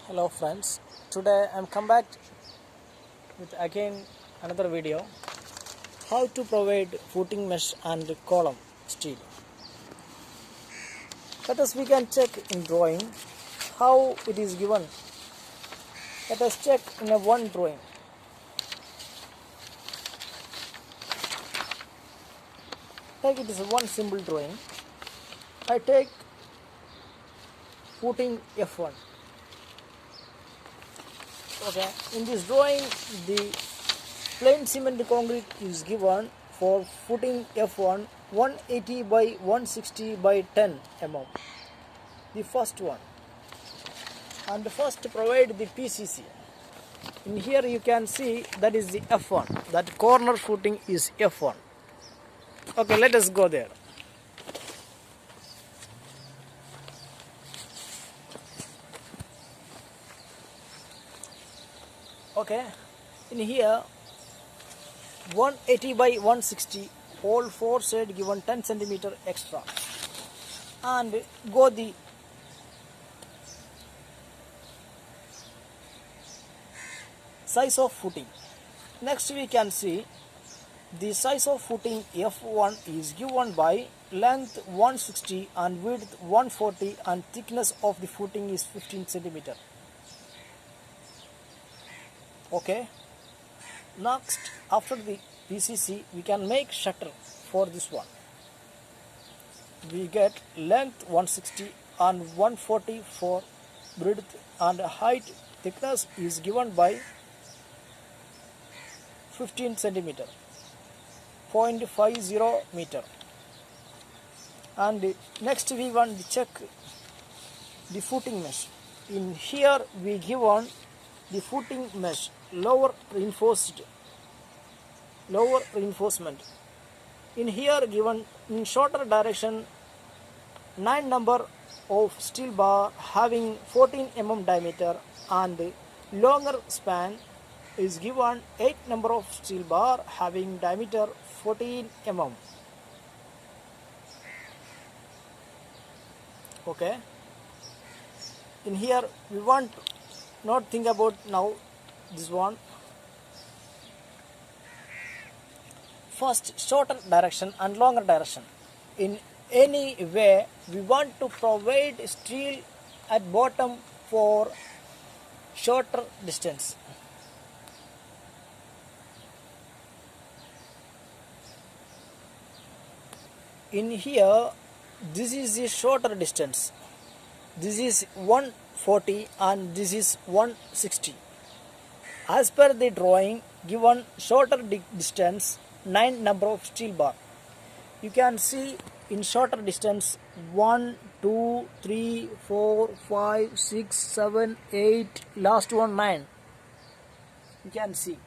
Hello friends, today I'm come back with again another video, how to provide footing mesh and column steel. Let us we can check in drawing how it is given. Let us check in a one drawing. Take it is one simple drawing. I take footing F1. Okay, in this drawing the plain cement concrete is given for footing F1 180 by 160 by 10 mm. The first one, and first provide the PCC. In here you can see that is the F1, that corner footing is F1. Okay, let us go there. Okay, in here 180 by 160, all four side given 10 centimeter extra, and go the size of footing. Next we can see the size of footing F1 is given by length 160 and width 140 and thickness of the footing is 15 centimeter. Okay, next after the PCC we can make shutter for this one. We get length 160 and 140 for width, and height thickness is given by 15 centimeter, 0.50 meter. And next we want to check the footing mesh. In here we given the footing mesh lower reinforcement. In here given in shorter direction 9 number of steel bar having 14 mm diameter, and longer span is given 8 number of steel bar having diameter 14 mm. Okay, in here we want not think about now this one. First shorter direction and longer direction. In any way we want to provide steel at bottom for shorter distance. In here this is the shorter distance, this is 140 and this is 160. As per the drawing given shorter distance 9 number of steel bar. You can see in shorter distance 1, 2, 3, 4, 5, 6, 7, 8, last one 9. You can see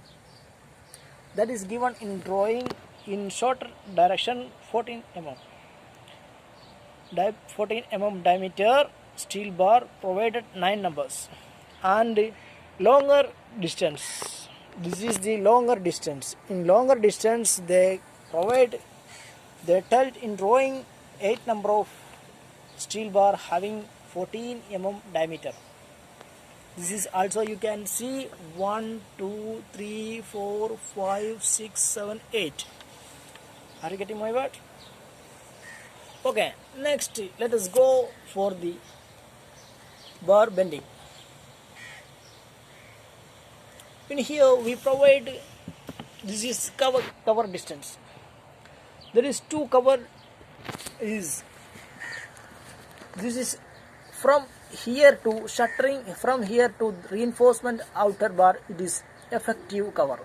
that is given in drawing in shorter direction 14 mm. 14 mm diameter steel bar provided 9 numbers, and longer distance, this is the longer distance. In longer distance they tell in drawing 8 number of steel bar having 14 mm diameter. This is also you can see 1, 2, 3, 4, 5, 6, 7, 8. Are you getting my word? Okay, next let us go for the bar bending. In here we provide, this is cover distance. There is two cover is, this is from here to shuttering, from here to reinforcement outer bar, it is effective cover.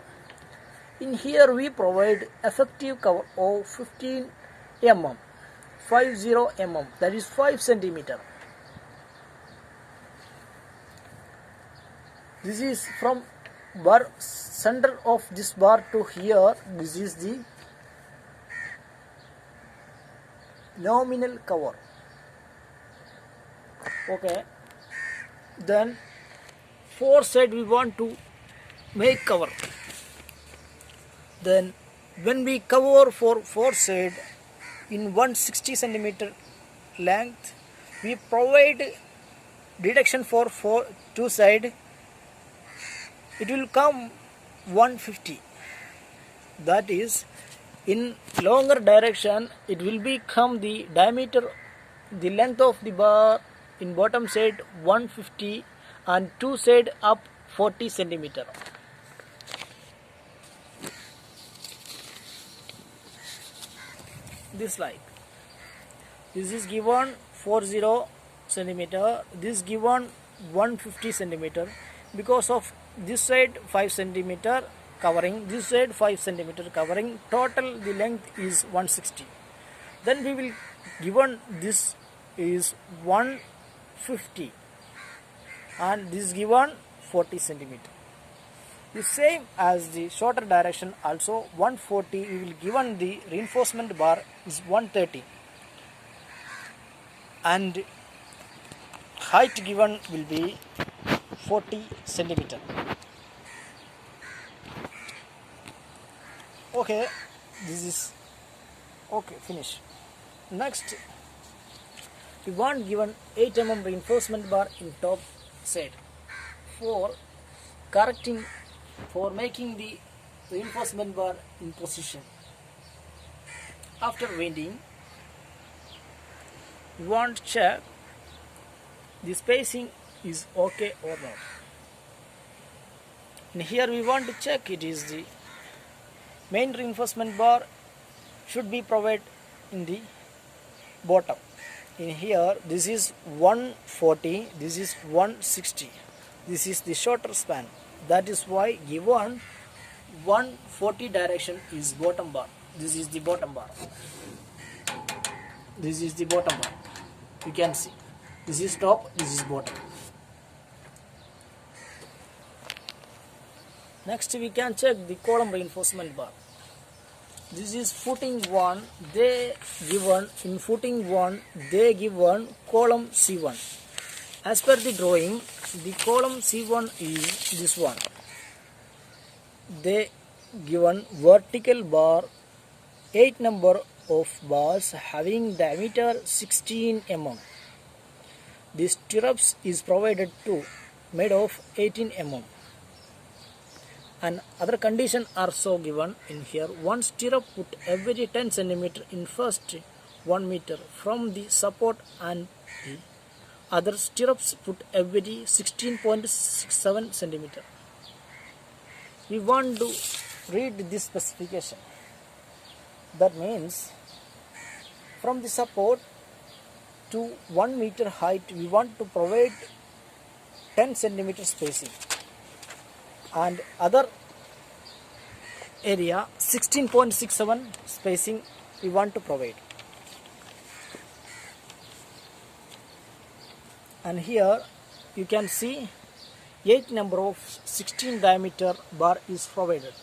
In here we provide effective cover of 15 mm, 50 mm, that is 5 centimeter. This is from bar center of this bar to here, this is the nominal cover. Okay, then four side we want to make cover. Then when we cover for four side in 160 centimeter length, we provide deduction for two side, it will come 150. That is, in longer direction, it will become the diameter, the length of the bar in bottom side 150 and two side up 40 centimeter. This like this is given 40 centimeter, this given 150 centimeter. Because of this side 5 centimeter covering, this side 5 centimeter covering, total the length is 160. Then we will given this is 150 and this given 40 centimeter. The same as the shorter direction also 140, we will given the reinforcement bar is 130 and height given will be 40 centimeter. Okay, this is okay, finish. Next, we want given 8 mm reinforcement bar in top side for correcting, for making the reinforcement bar in position. After winding, we want to check the spacing is okay or not. And here we want to check it is the main reinforcement bar should be provided in the bottom. In here this is 140, this is 160, this is the shorter span. That is why given 140 direction is bottom bar. This is the bottom bar. This is the bottom bar. You can see. This is top, this is bottom. Next we can check the column reinforcement bar. This is footing 1, they given in footing 1 they given column C1. As per the drawing, the column C1 is this one. They given vertical bar 8 number of bars having diameter 16 mm. The stirrups is provided too, made of 18 mm. And other condition are so given in here. One stirrup put every 10 cm in first 1 meter from the support, and the other stirrups put every 16.67 cm. We want to read this specification. That means from the support to 1 meter height we want to provide 10 cm spacing, and other area 16.67 spacing we want to provide. And here you can see 8 number of 16 diameter bar is provided.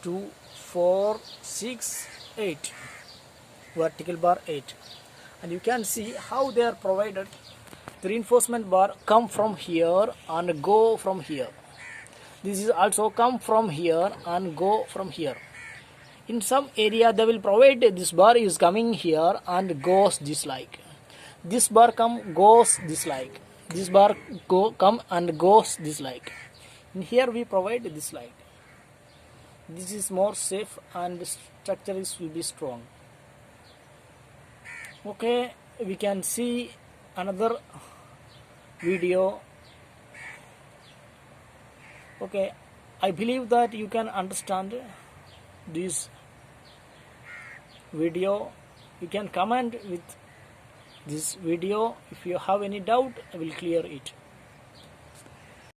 2, 4, 6, 8 vertical bar 8, and you can see how they are provided. The reinforcement bar come from here and go from here. This is also come from here and go from here. In some area they will provide this bar is coming here and goes this like. This bar come goes this like. This bar come and goes this like. In here we provide this like. This is more safe and the structure will be strong. Okay, we can see another video. Okay, I believe that you can understand this video. You can comment with this video. If you have any doubt, I will clear it.